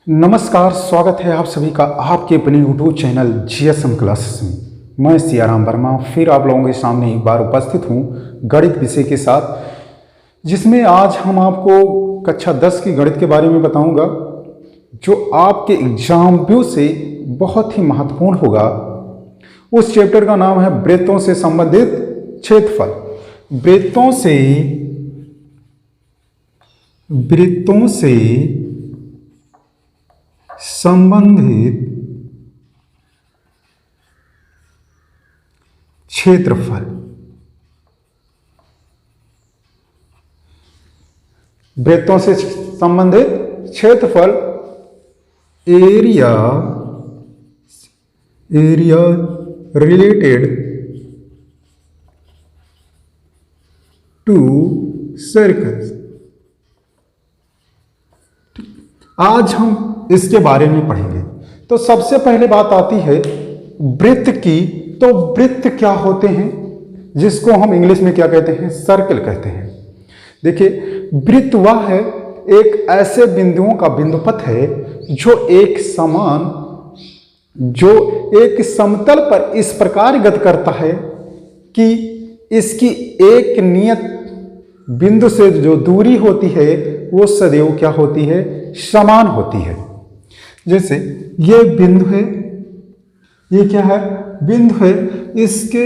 नमस्कार, स्वागत है आप सभी का आपके अपने यूट्यूब चैनल जीएसएम क्लासेस में। मैं सियाराम वर्मा फिर आप लोगों के सामने एक बार उपस्थित हूँ गणित विषय के साथ, जिसमें आज हम आपको कक्षा 10 की गणित के बारे में बताऊंगा, जो आपके एग्जाम व्यू से बहुत ही महत्वपूर्ण होगा। उस चैप्टर का नाम है वृत्तों से संबंधित क्षेत्रफल। वृत्तों से संबंधित क्षेत्रफल। वृत्तों से संबंधित क्षेत्रफल एरिया रिलेटेड टू सर्कल्स। आज हम इसके बारे में पढ़ेंगे। तो सबसे पहले बात आती है वृत्त की। तो वृत्त क्या होते हैं, जिसको हम इंग्लिश में क्या कहते हैं, सर्कल कहते हैं। देखिए, वृत्त वह है एक ऐसे बिंदुओं का बिंदुपथ है जो एक समतल पर इस प्रकार गति करता है कि इसकी एक नियत बिंदु से जो दूरी होती है वो सदैव क्या होती है, समान होती है। जैसे ये बिंदु है, ये क्या है, बिंदु है, इसके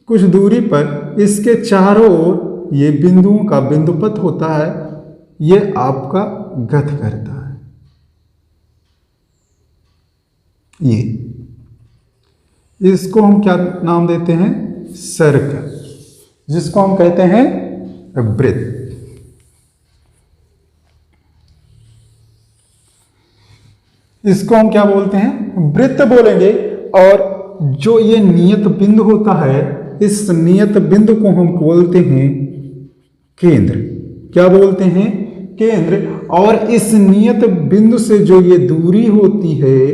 कुछ दूरी पर इसके चारों ओर ये बिंदुओं का बिंदुपथ होता है, ये आपका गति करता है। ये इसको हम क्या नाम देते हैं, सर्कल, जिसको हम कहते हैं वृत्त। इसको हम क्या बोलते हैं, वृत्त बोलेंगे। और जो ये नियत बिंदु होता है, इस नियत बिंदु को हम बोलते हैं केंद्र। क्या बोलते हैं, केंद्र। और इस नियत बिंदु से जो ये दूरी होती है,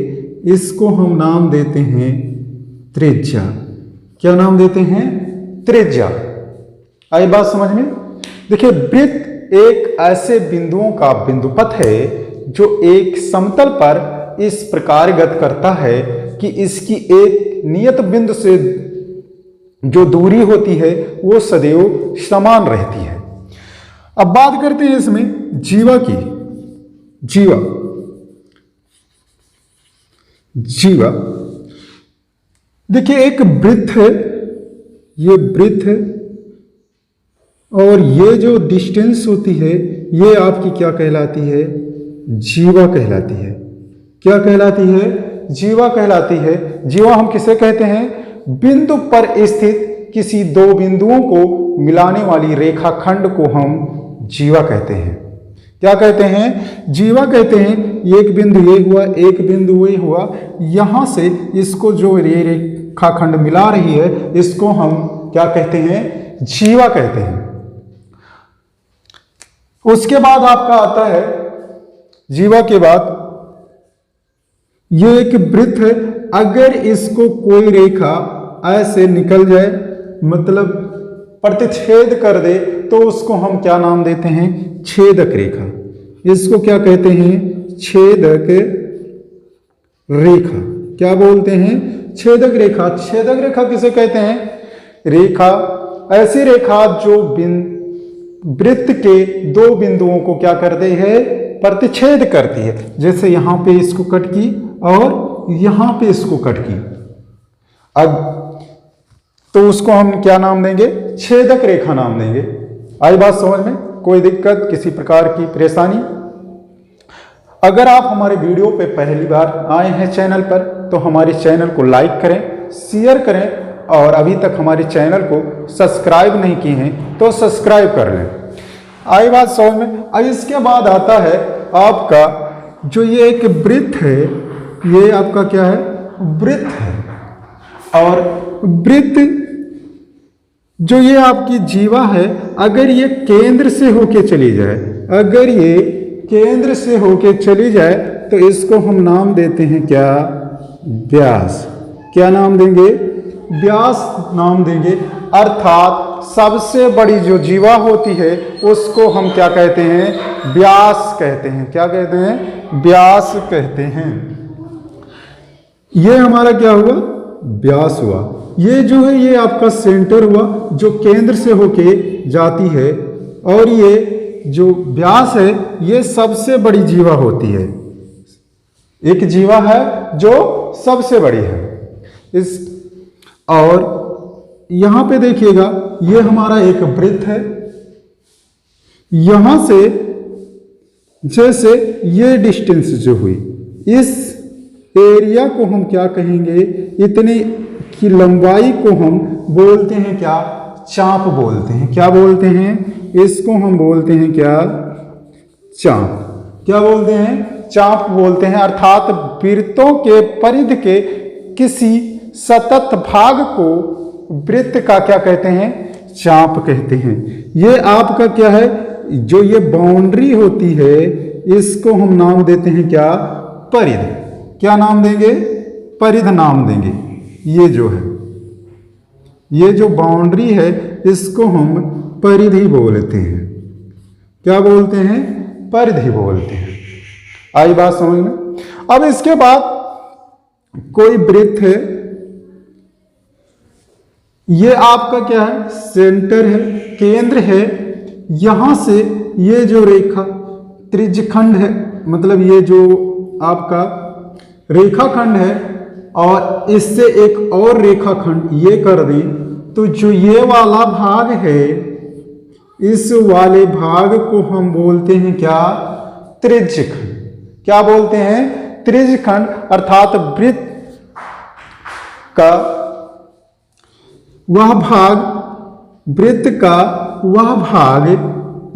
इसको हम नाम देते हैं त्रिज्या। क्या नाम देते हैं, त्रिज्या। आई बात समझ में। देखिए, वृत्त एक ऐसे बिंदुओं का बिंदुपथ है जो एक समतल पर इस प्रकार गति करता है कि इसकी एक नियत बिंदु से जो दूरी होती है वो सदैव समान रहती है। अब बात करते हैं इसमें जीवा की। जीवा देखिए, एक वृत्त है, ये वृत्त है, और ये जो डिस्टेंस होती है ये आपकी क्या कहलाती है, जीवा कहलाती है। क्या कहलाती है, जीवा कहलाती है। जीवा हम किसे कहते हैं, बिंदु पर स्थित किसी दो बिंदुओं को मिलाने वाली रेखाखंड को हम जीवा कहते हैं। क्या कहते हैं, जीवा कहते हैं। एक बिंदु ये हुआ, एक बिंदु ये हुआ, यहां से इसको जो ये रेखाखंड मिला रही है, इसको हम क्या कहते हैं, जीवा कहते हैं। उसके बाद आपका आता है, जीवा के बाद ये एक वृत्त है। अगर इसको कोई रेखा ऐसे निकल जाए, मतलब प्रतिच्छेद कर दे, तो उसको हम क्या नाम देते हैं, छेदक रेखा। इसको क्या कहते हैं, छेदक रेखा। क्या बोलते हैं, छेदक रेखा। छेदक रेखा किसे कहते हैं, रेखा, ऐसी रेखा जो वृत्त के दो बिंदुओं को क्या करती है, प्रतिच्छेद करती है। जैसे यहां पे इसको कट की और यहां पे इसको कट की, अब तो उसको हम क्या नाम देंगे, छेदक रेखा नाम देंगे। आई बात समझ में। कोई दिक्कत, किसी प्रकार की परेशानी? अगर आप हमारे वीडियो पे पहली बार आए हैं चैनल पर, तो हमारे चैनल को लाइक करें, शेयर करें, और अभी तक हमारे चैनल को सब्सक्राइब नहीं किए हैं तो सब्सक्राइब कर लें। आई बात समझ में। अब इसके बाद आता है आपका जो ये एक वृत्त है, ये आपका क्या है, वृत्त है। और वृत्त जो ये आपकी जीवा है, अगर ये केंद्र से होके चली जाए, अगर ये केंद्र से होके चली जाए, तो इसको हम नाम देते हैं क्या, व्यास। क्या नाम देंगे? व्यास नाम देंगे। अर्थात सबसे बड़ी जो जीवा होती है उसको हम क्या कहते हैं? व्यास कहते हैं। क्या कहते हैं? व्यास कहते हैं। ये हमारा क्या हुआ? व्यास हुआ। ये जो है ये आपका सेंटर हुआ जो केंद्र से होके जाती है, और ये जो व्यास है ये सबसे बड़ी जीवा होती है। एक जीवा है जो सबसे बड़ी है। इस और यहां पे देखिएगा ये हमारा एक वृत्त है। यहां से जैसे ये डिस्टेंस जो हुई, इस एरिया को हम क्या कहेंगे? इतनी की लंबाई को हम बोलते हैं क्या? चाप बोलते हैं। क्या बोलते हैं? इसको हम बोलते हैं क्या? चाप। क्या बोलते हैं? चाप बोलते हैं। अर्थात वृत्तों के परिधि के किसी सतत भाग को वृत्त का क्या कहते हैं? चाप कहते हैं। ये आपका क्या है? जो ये बाउंड्री होती है इसको हम नाम देते हैं क्या? परिधि। क्या नाम देंगे? परिधि नाम देंगे। ये जो है, ये जो बाउंड्री है इसको हम परिधि बोलते हैं। क्या बोलते हैं? परिधि बोलते हैं। आई बात समझ में? अब इसके बाद कोई वृत्त है, ये आपका क्या है? सेंटर है, केंद्र है। यहां से ये जो रेखा त्रिज्यखंड है, मतलब ये जो आपका रेखाखंड है, और इससे एक और रेखाखंड ये कर दें तो जो ये वाला भाग है इस वाले भाग को हम बोलते हैं क्या? त्रिज्यखंड। क्या बोलते हैं? त्रिज्यखंड। अर्थात वृत्त का वह भाग, वृत्त का वह भाग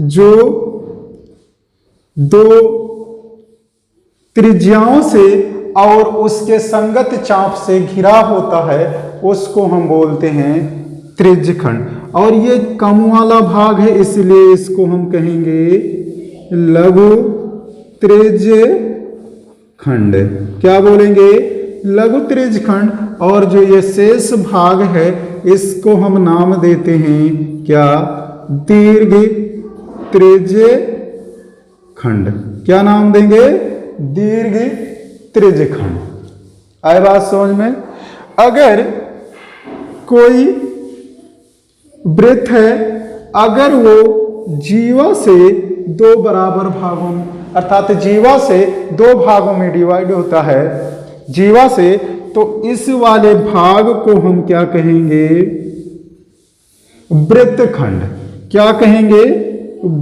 जो दो त्रिज्याओं से और उसके संगत चाप से घिरा होता है उसको हम बोलते हैं त्रिज्यखंड। और ये कम वाला भाग है इसलिए इसको हम कहेंगे लघु त्रिज्यखंड। क्या बोलेंगे? लघु त्रिज्यखंड। और जो ये शेष भाग है इसको हम नाम देते हैं क्या? दीर्घ त्रिज्यखंड। क्या नाम देंगे? दीर्घ त्रिज्यखंड। आए बात समझ में? अगर कोई वृत्त है, अगर वो जीवा से दो बराबर भागों में, अर्थात जीवा से दो भागों में डिवाइड होता है, जीवा से, तो इस वाले भाग को हम क्या कहेंगे? वृत्तखंड। क्या कहेंगे?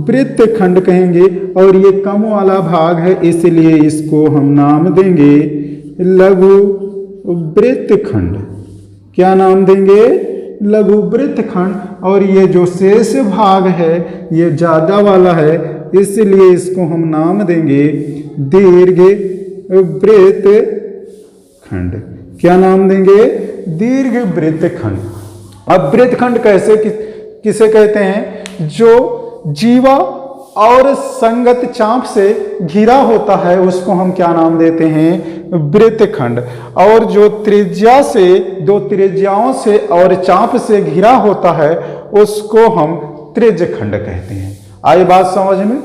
वृत्तखंड कहेंगे। और ये कम वाला भाग है इसलिए इसको हम नाम देंगे लघु वृत्तखंड। क्या नाम देंगे? लघु वृत्तखंड। और ये जो शेष भाग है ये ज्यादा वाला है इसलिए इसको हम नाम देंगे दीर्घ वृत्तखंड। क्या नाम देंगे? दीर्घ वृत्तखंड। अब वृत्तखंड कैसे किसे कहते हैं? जो जीवा और संगत चाप से घिरा होता है उसको हम क्या नाम देते हैं? वृत्तखंड। और जो त्रिज्या से, दो त्रिज्याओं से और चाप से घिरा होता है उसको हम त्रिज्यखंड कहते हैं। आई बात समझ में?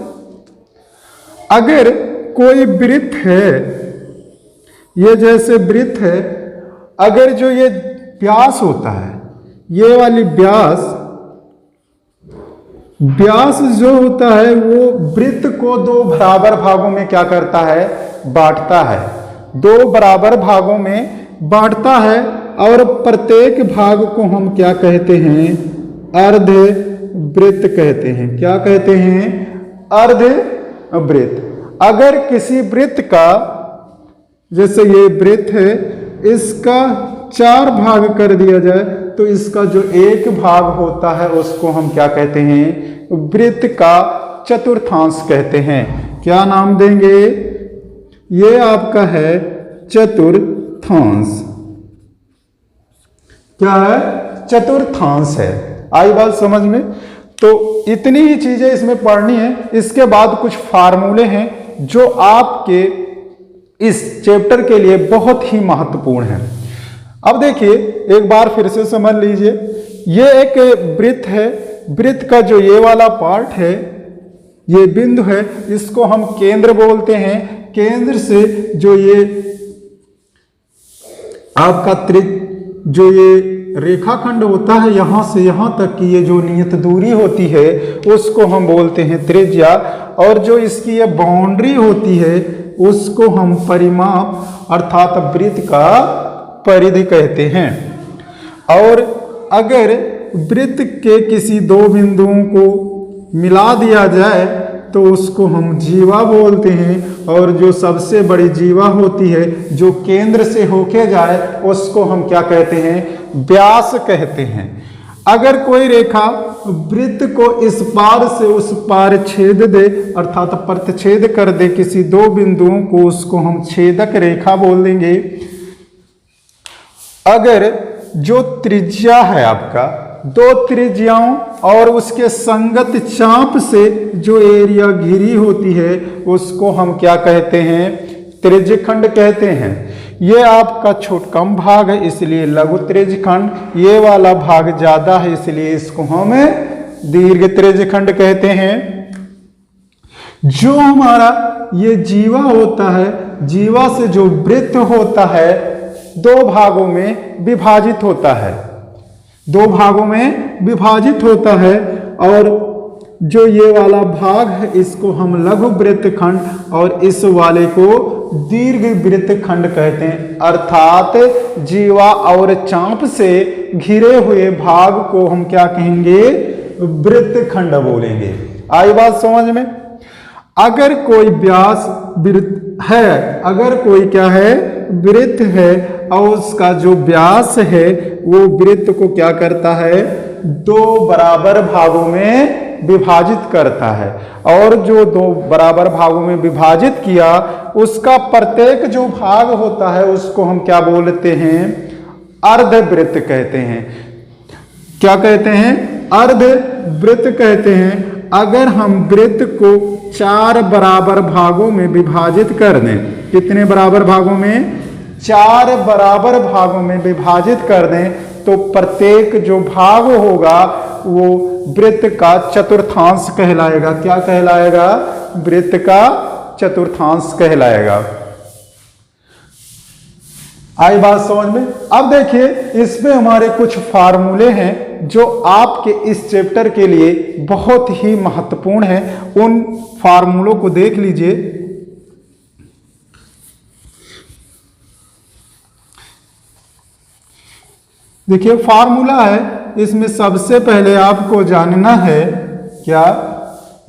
अगर कोई वृत्त है, ये जैसे वृत्त है, अगर जो ये व्यास होता है, ये वाली व्यास जो होता है वो वृत्त को दो बराबर भागों में क्या करता है? बांटता है। दो बराबर भागों में बांटता है और प्रत्येक भाग को हम क्या कहते हैं? अर्ध वृत्त कहते हैं। क्या कहते हैं? अर्ध वृत्त। अगर किसी वृत्त का, जैसे ये वृत्त है, इसका 4 भाग कर दिया जाए तो इसका जो एक भाग होता है उसको हम क्या कहते हैं? वृत्त का चतुर्थांश कहते हैं। क्या नाम देंगे? ये आपका है चतुर्थांश। क्या है? चतुर्थांश है। आई बात समझ में? तो इतनी ही चीजें इसमें पढ़नी है। इसके बाद कुछ फार्मूले हैं जो आपके इस चैप्टर के लिए बहुत ही महत्वपूर्ण है। अब देखिए एक बार फिर से समझ लीजिए, ये एक वृत्त है, वृत्त का जो ये वाला पार्ट है, ये बिंदु है, इसको हम केंद्र बोलते हैं। केंद्र से जो ये आपका जो ये रेखाखंड होता है, यहां से यहां तक की ये जो नियत दूरी होती है उसको हम बोलते हैं त्रिज्या, और जो इसकी ये बाउंड्री होती है उसको हम परिमाप अर्थात वृत्त का परिधि कहते हैं। और अगर वृत्त के किसी दो बिंदुओं को मिला दिया जाए तो उसको हम जीवा बोलते हैं, और जो सबसे बड़ी जीवा होती है जो केंद्र से होके जाए उसको हम क्या कहते हैं, व्यास कहते हैं। अगर कोई रेखा वृत्त को इस पार से उस पार छेद दे अर्थात प्रतिच्छेद कर दे किसी दो बिंदुओं को, उसको हम छेदक रेखा बोल देंगे। अगर जो त्रिज्या है आपका, दो त्रिज्याओं और उसके संगत चाप से जो एरिया घिरी होती है उसको हम क्या कहते हैं, त्रिज्यखंड कहते हैं। ये आपका कम भाग है इसलिए लघु त्रिज्यखंड, ये वाला भाग ज्यादा है इसलिए इसको हम दीर्घ त्रिज्यखंड कहते हैं। जो हमारा ये जीवा होता है, जीवा से जो वृत्त होता है दो भागों में विभाजित होता है, दो भागों में विभाजित होता है, और जो ये वाला भाग है इसको हम लघु वृत्तखंड और इस वाले को दीर्घ वृत्तखंड कहते हैं। अर्थात जीवा और चाप से घिरे हुए भाग को हम क्या कहेंगे, वृत्तखंड बोलेंगे। आई बात समझ में। अगर कोई व्यास वृत्त है, अगर कोई क्या है, वृत्त है, और उसका जो व्यास है वो वृत्त को क्या करता है, दो बराबर भागों में विभाजित करता है, और जो दो बराबर भागों में विभाजित किया उसका प्रत्येक जो भाग होता है उसको हम क्या बोलते हैं, अर्धवृत्त कहते हैं। क्या कहते हैं, अर्धवृत्त कहते हैं। अगर हम वृत्त को चार बराबर भागों में विभाजित कर दें, कितने बराबर भागों में, चार बराबर भागों में विभाजित कर दें, तो प्रत्येक जो भाग होगा वो वृत्त का चतुर्थांश कहलाएगा। क्या कहलाएगा, वृत्त का चतुर्थांश कहलाएगा। आई बात समझ में। अब देखिए इसमें हमारे कुछ फार्मूले हैं जो आपके इस चैप्टर के लिए बहुत ही महत्वपूर्ण है, उन फार्मूलों को देख लीजिए। देखिए फार्मूला है, इसमें सबसे पहले आपको जानना है क्या,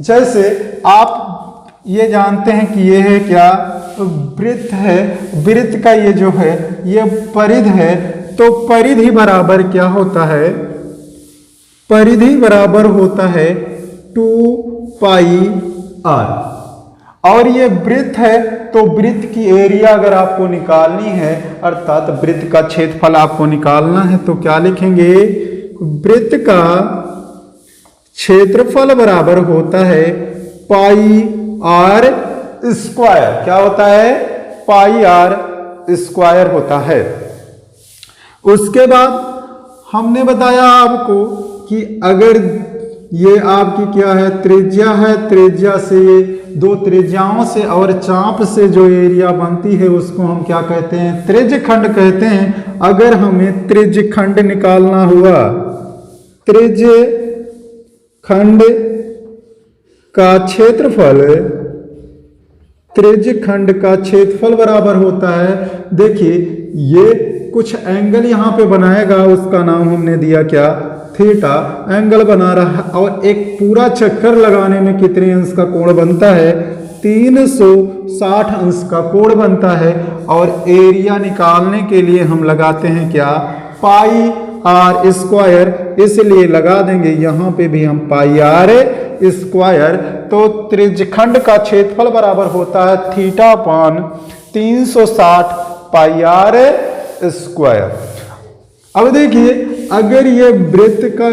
जैसे आप ये जानते हैं कि ये है क्या, वृत्त है, वृत्त का ये जो है ये परिधि है, तो परिधि बराबर क्या होता है, परिधि बराबर होता है 2πr। और ये वृत्त है तो वृत्त की एरिया अगर आपको निकालनी है अर्थात वृत्त का क्षेत्रफल आपको निकालना है तो क्या लिखेंगे, वृत्त का क्षेत्रफल बराबर होता है πr स्क्वायर। क्या होता है, πr स्क्वायर होता है। उसके बाद हमने बताया आपको कि अगर ये आपकी क्या है, त्रिज्या है, त्रिज्या से दो त्रिज्याओं से और चाप से जो एरिया बनती है उसको हम क्या कहते हैं, त्रिज्यखंड कहते हैं। अगर हमें त्रिज्यखंड निकालना हुआ, त्रिज्यखंड का क्षेत्रफल, त्रिज्यखंड का क्षेत्रफल बराबर होता है, देखिए ये कुछ एंगल यहाँ पे बनाएगा, उसका नाम हमने दिया क्या, थीटा। एंगल बना रहा है और एक पूरा चक्कर लगाने में कितने अंश का कोण बनता है, 360 अंश का कोण बनता है। और एरिया निकालने के लिए हम लगाते हैं क्या, πr स्क्वायर, इसलिए लगा देंगे यहाँ पे भी हम πr स्क्वायर। तो त्रिज्यखंड का क्षेत्रफल बराबर होता है θ/360 πr स्क्वायर। अब देखिए अगर ये वृत्त का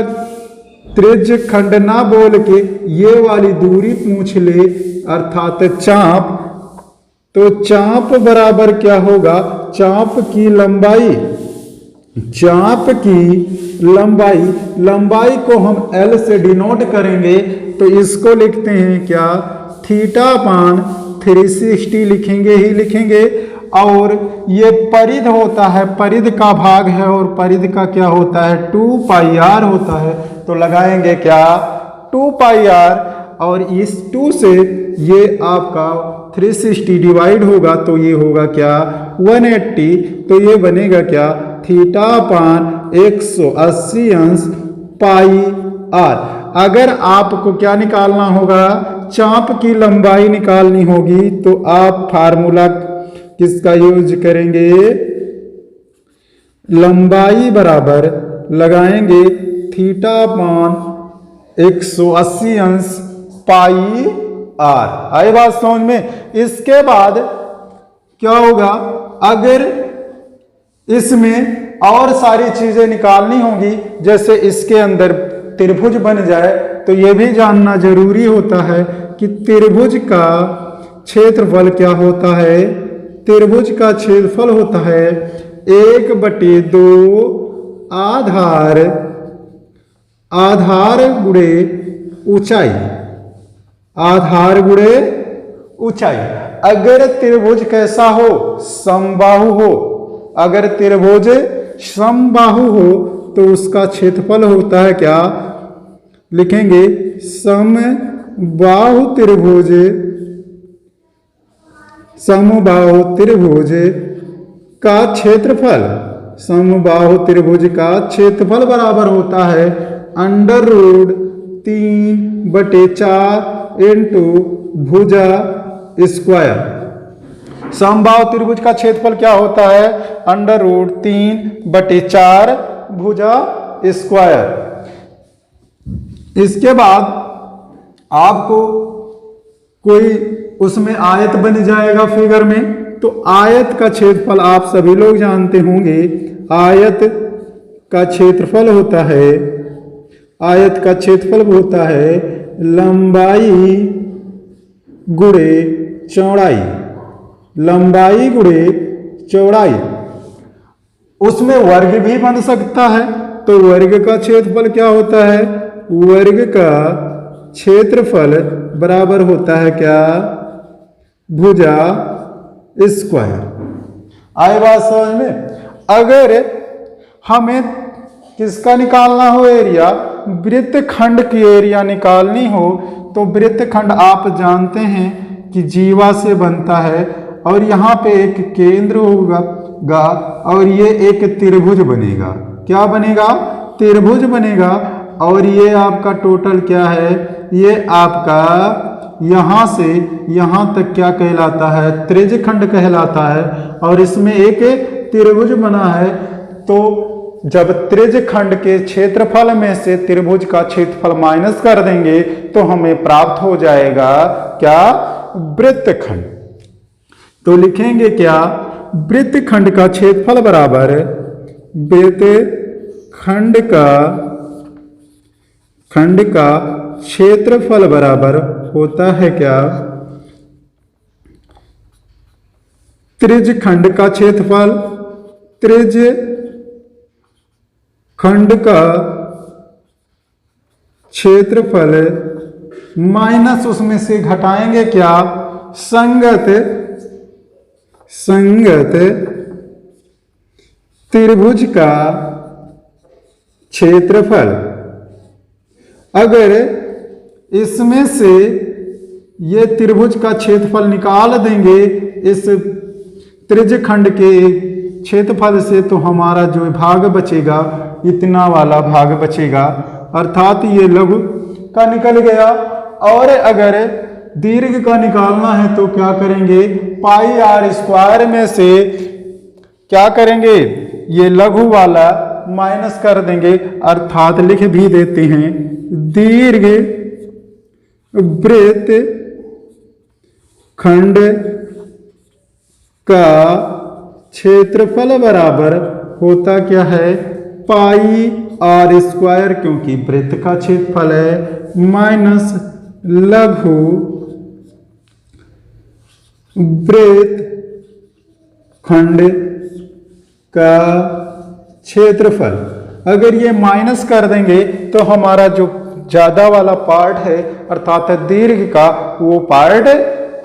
त्रिज्यखंड ना बोल के ये वाली दूरी पूछ ले अर्थात चाप, तो चाप बराबर क्या होगा, चाप की लंबाई, चाप की लंबाई, लंबाई को हम L से डिनोट करेंगे तो इसको लिखते हैं क्या, θ/360 लिखेंगे ही लिखेंगे। और ये परिध होता है, परिध का भाग है और परिध का क्या होता है, 2πr होता है। तो लगाएंगे क्या, 2πr, और इस 2 से ये आपका 360 डिवाइड होगा तो ये होगा क्या, 180। तो ये बनेगा क्या, θ/180 अगर आपको क्या निकालना होगा, चाप की लंबाई निकालनी होगी तो आप फार्मूला किसका यूज करेंगे, लंबाई बराबर लगाएंगे θ/180πr। आई बात समझ में। इसके बाद क्या होगा, अगर इसमें और सारी चीजें निकालनी होंगी, जैसे इसके अंदर त्रिभुज बन जाए, तो यह भी जानना जरूरी होता है कि त्रिभुज का क्षेत्रफल क्या होता है। त्रिभुज का क्षेत्रफल होता है 1/2 आधार, आधार गुणे ऊंचाई, आधार गुणे ऊंचाई। अगर त्रिभुज कैसा हो, समबाहु हो, अगर त्रिभुज समबाहु हो तो उसका क्षेत्रफल होता है क्या, लिखेंगे समबाहु त्रिभुज, समबाहु त्रिभुज का क्षेत्रफल, समबाहु त्रिभुज का क्षेत्रफल बराबर होता है √3/4 इंटू भुजा स्क्वायर। समबाहु त्रिभुज का क्षेत्रफल क्या होता है, √3/4 भुजा स्क्वायर। इसके बाद आपको कोई उसमें आयत बन जाएगा फिगर में, तो आयत का क्षेत्रफल आप सभी लोग जानते होंगे। आयत का क्षेत्रफल होता है, आयत का क्षेत्रफल होता है लंबाई गुणे चौड़ाई, लंबाई गुणे चौड़ाई। उसमें वर्ग भी बन सकता है, तो वर्ग का क्षेत्रफल क्या होता है, वर्ग का क्षेत्रफल बराबर होता है क्या, भुजा स्क्वायर। आई बात समझ में। अगर हमें किसका निकालना हो एरिया, वृत्तखंड की एरिया निकालनी हो, तो वृत्तखंड आप जानते हैं कि जीवा से बनता है, और यहाँ पे एक केंद्र होगा और ये एक त्रिभुज बनेगा। क्या बनेगा, त्रिभुज बनेगा। और ये आपका टोटल क्या है, ये आपका यहाँ से यहाँ तक क्या कहलाता है, त्रिज्यखंड कहलाता है। और इसमें एक त्रिभुज बना है, तो जब त्रिज्यखंड के क्षेत्रफल में से त्रिभुज का क्षेत्रफल माइनस कर देंगे तो हमें प्राप्त हो जाएगा क्या, वृत्तखंड। तो लिखेंगे क्या, वृत्तखंड का क्षेत्रफल बराबर, वृत्तखंड का क्षेत्रफल बराबर होता है क्या, त्रिज्यखंड का क्षेत्रफल, त्रिज्यखंड का क्षेत्रफल माइनस उसमें से घटाएंगे क्या, संगत त्रिभुज का क्षेत्रफल। अगर इसमें से ये त्रिभुज का क्षेत्रफल निकाल देंगे इस त्रिज्यखंड के क्षेत्रफल से, तो हमारा जो भाग बचेगा इतना वाला भाग बचेगा, अर्थात ये लघु का निकल गया। और अगर दीर्घ का निकालना है तो क्या करेंगे, πr² में से क्या करेंगे, ये लघु वाला माइनस कर देंगे, अर्थात लिख भी देते हैं दीर्घ वृत्तखंड का क्षेत्रफल बराबर होता क्या है, πr², क्योंकि वृत्त का क्षेत्रफल है, माइनस लघु वृत्त खंड का क्षेत्रफल। अगर ये माइनस कर देंगे तो हमारा जो ज्यादा वाला पार्ट है अर्थात दीर्घ का वो पार्ट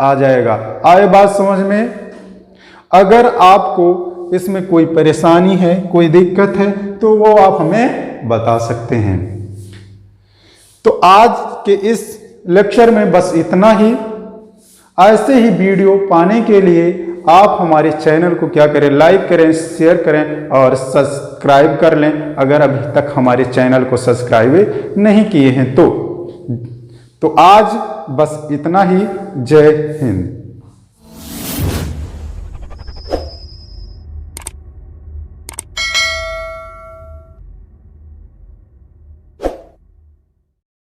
आ जाएगा। आए बात समझ में? अगर आपको इसमें कोई परेशानी है, कोई दिक्कत है, तो वो आप हमें बता सकते हैं। तो आज के इस लेक्चर में बस इतना ही। ऐसे ही वीडियो पाने के लिए आप हमारे चैनल को क्या करें, लाइक करें, शेयर करें और सब्सक्राइब कर लें अगर अभी तक हमारे चैनल को सब्सक्राइब नहीं किए हैं तो आज बस इतना ही। जय हिंद।